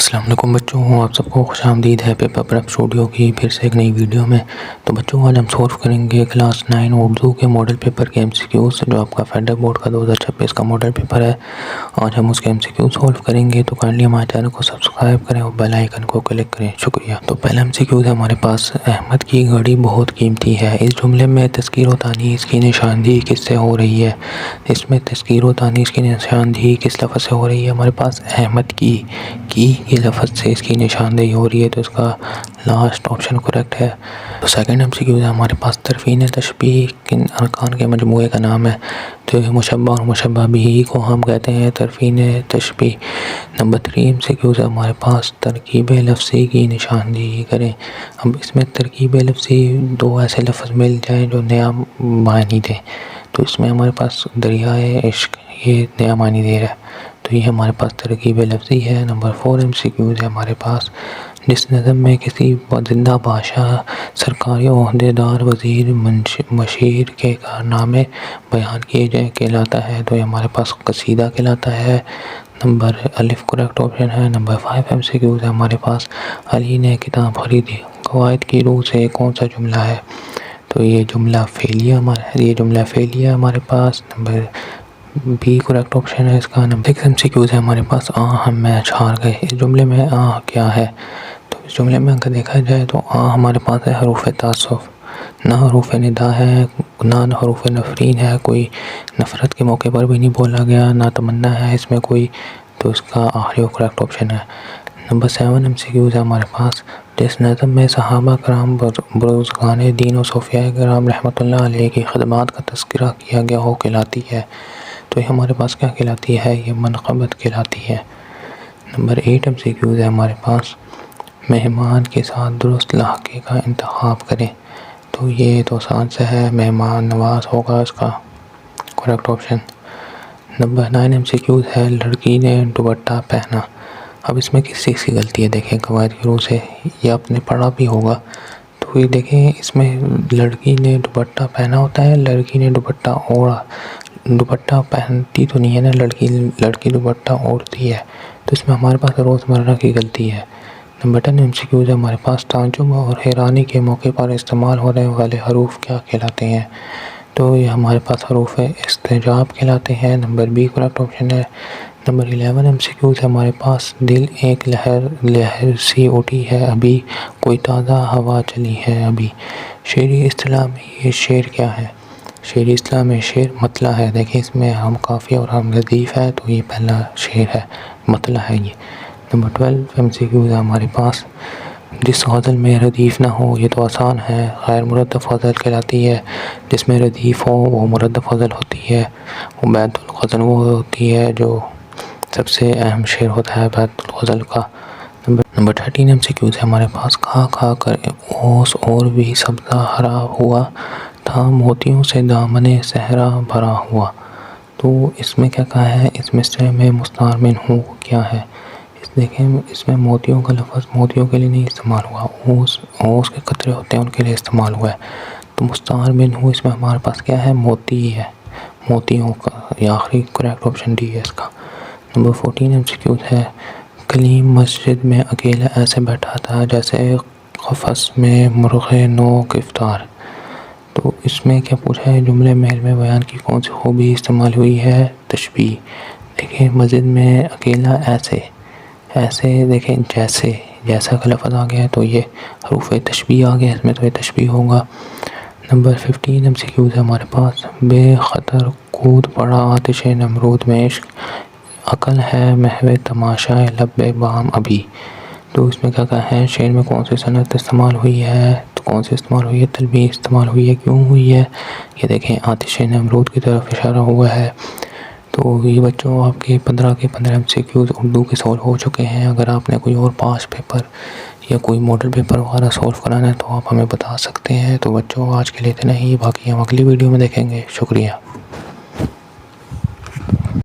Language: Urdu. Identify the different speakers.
Speaker 1: السلام علیکم بچوں، آپ سب کو خوش آمدید ہے پیپر پریپ اسٹوڈیو کی پھر سے ایک نئی ویڈیو میں۔ تو بچوں آج ہم سولو کریں گے کلاس 9 اردو کے ماڈل پیپر کے MCQs جو آپ کا فیڈرل بورڈ کا 2026 کا ماڈل پیپر ہے۔ آج ہم اس کے MCQ سولو کریں گے، تو کائنڈلی ہمارے چینل کو سبسکرائب کریں اور بیل آئیکن کو کلک کریں، شکریہ۔ تو پہلا MCQ ہے ہمارے پاس، احمد کی گھڑی بہت قیمتی ہے۔ اس جملے میں تذکیر و تانیث کی نشاندہی کس سے ہو رہی ہے؟ اس میں تذکیر و تانیث کی نشاندہی کس لفظ سے ہو رہی ہے؟ ہمارے پاس احمد کی یہ لفظ سے اس کی نشاندہی ہو رہی ہے، تو اس کا لاسٹ آپشن کریکٹ ہے۔ تو سیکنڈ MCQ ہے ہمارے پاس، ترفین تشبیہ کن ارکان کے مجموعے کا نام ہے؟ تو مشبہ اور مشبہ بھی کو ہم کہتے ہیں ترفین تشبیہ۔ نمبر 3 MCQ ہے ہمارے پاس، ترکیب لفظی کی نشاندہی کریں۔ اب اس میں ترکیب لفظی دو ایسے لفظ مل جائیں جو نیا معنی دیں، تو اس میں ہمارے پاس دریائے عشق یہ نیا معنی دے رہا ہے، تو یہ ہمارے پاس ترکیب لفظی ہے۔ نمبر 4 MCQ ہے ہمارے پاس، جس نظم میں کسی زندہ بادشاہ، سرکاری عہدیدار، وزیر، مشیر کے کارنامے بیان کیے جائیں کہلاتا ہے؟ تو یہ ہمارے پاس قصیدہ کہلاتا ہے۔ نمبر الف کریکٹ آپشن ہے۔ نمبر 5 MCQ ہے ہمارے پاس، علی نے کتاب خریدی، قواعد کی روح سے کون سا جملہ ہے؟ تو یہ جملہ فعلیہ ہمارے پاس۔ نمبر بی کریکٹ آپشن ہے اس کا۔ نمبر 6 MCQ ہے ہمارے پاس، ہم میچ ہار گئے۔ اس جملے میں کیا ہے؟ تو اس جملے میں اگر دیکھا جائے تو ہمارے پاس ہے حروف تعصب، نہ حروف ندا ہے، نہ حروف نفرین ہے، کوئی نفرت کے موقع پر بھی نہیں بولا گیا، نہ تمنا ہے اس میں کوئی، تو اس کا آخری کریکٹ آپشن ہے۔ نمبر 7 MCQ ہے ہمارے پاس، جس نظم میں صحابہ کرام، بزرگان دین و صوفیاء کرام رحمۃ اللہ علیہ کی خدمات کا تذکرہ کیا گیا ہو کہلاتی ہے؟ تو یہ ہمارے پاس کیا کہلاتی ہے؟ یہ منقبت کہلاتی ہے۔ نمبر 8 MCQ ہے ہمارے پاس، مہمان کے ساتھ درست لہجے کا انتخاب کریں۔ تو یہ تو آسان سے ہے، مہمان نواز ہوگا اس کا کریکٹ آپشن۔ نمبر 9 MCQ ہے، لڑکی نے دوپٹہ پہنا۔ اب اس میں کس چیز کی غلطی ہے؟ دیکھیں قواعد کی روح سے، یہ آپ نے پڑھا بھی ہوگا، تو یہ دیکھیں اس میں لڑکی نے دوپٹہ پہنا ہوتا ہے، لڑکی نے دوپٹہ اوڑھا، دوپٹہ پہنتی تو نہیں ہے نا لڑکی دوپٹہ اوڑھتی ہے، تو اس میں ہمارے پاس روزمرہ کی غلطی ہے۔ نمبر 10 MCQ ہے ہمارے پاس، تعجب اور حیرانی کے موقع پر استعمال ہونے والے حروف کیا کہلاتے ہیں؟ تو یہ ہمارے پاس حروف استعجاب کہلاتے ہیں۔ نمبر بی کریکٹ آپشن ہے۔ نمبر 11 MCQ ہے ہمارے پاس، دل ایک لہر سی اٹھی ہے ابھی، کوئی تازہ ہوا چلی ہے ابھی۔ شعری اصطلاح میں یہ شعر کیا ہے؟ شعری اصطلاح میں شعر مطلع ہے۔ دیکھیں اس میں ہم قافیہ اور ہم ردیف ہے، تو یہ پہلا شعر ہے، مطلع ہے یہ۔ نمبر 12 MCQ ہے ہمارے پاس، جس غزل میں ردیف نہ ہو، یہ تو آسان ہے، غیر مردف غزل کہلاتی ہے۔ جس میں ردیف ہو وہ مردف غزل ہوتی ہے، وہ بیت الغزل وہ ہوتی ہے جو سب سے اہم شعر ہوتا ہے بیت الغزل کا۔ نمبر 13 MCQ ہے ہمارے پاس، کھا کھا کر اوس اور بھی سبزہ ہرا ہوا تھا، موتیوں سے دامن صحرا بھرا ہوا۔ تو اس میں کیا کہا ہے؟ اس مصرعے میں مستعار من ہوں کیا ہے؟ دیکھیں اس میں موتیوں کا لفظ موتیوں کے لیے نہیں استعمال ہوا، اوس کے قطرے ہوتے ہیں ان کے لیے استعمال ہوا ہے، تو مستعار من ہوں اس میں ہمارے پاس کیا ہے؟ موتی ہے، موتیوں کا، یہ آخری کریکٹ آپشن ڈی ہے اس کا۔ نمبر 14 MCQ ہے، کلیم مسجد میں اکیلا ایسے بیٹھا تھا جیسے قفس میں مرغ نو گرفتار۔ تو اس میں کیا پوچھا ہے؟ جملے میں علم بیان کی کون سی خوبی استعمال ہوئی ہے؟ تشبیہ۔ دیکھیں مسجد میں اکیلا ایسے دیکھیں جیسا کا لفظ آ گیا ہے، تو یہ حروف تشبیہ آ گیا اس میں، تو یہ تشبیہ ہوگا۔ نمبر 15 MCQ ہے ہمارے پاس، بے خطر کود پڑا آتش نمرود میں عشق، عقل ہے محو تماشائے لب بام ابھی۔ تو اس میں کیا کہا ہے؟ شعر میں کون سی صنعت استعمال ہوئی ہے؟ تو کون سی استعمال ہوئی ہے؟ تلبیہ استعمال ہوئی ہے، کیوں ہوئی ہے؟ یہ دیکھیں آتش نمرود کی طرف اشارہ ہوا ہے۔ تو یہ بچوں آپ کے 15 MCQ اردو کے سولو ہو چکے ہیں۔ اگر آپ نے کوئی اور پاس پیپر یا کوئی ماڈل پیپر وغیرہ سولو کرانا ہے تو آپ ہمیں بتا سکتے ہیں۔ تو بچوں آج کے لیے اتنا ہی، باقی ہم اگلی ویڈیو میں دیکھیں گے، شکریہ۔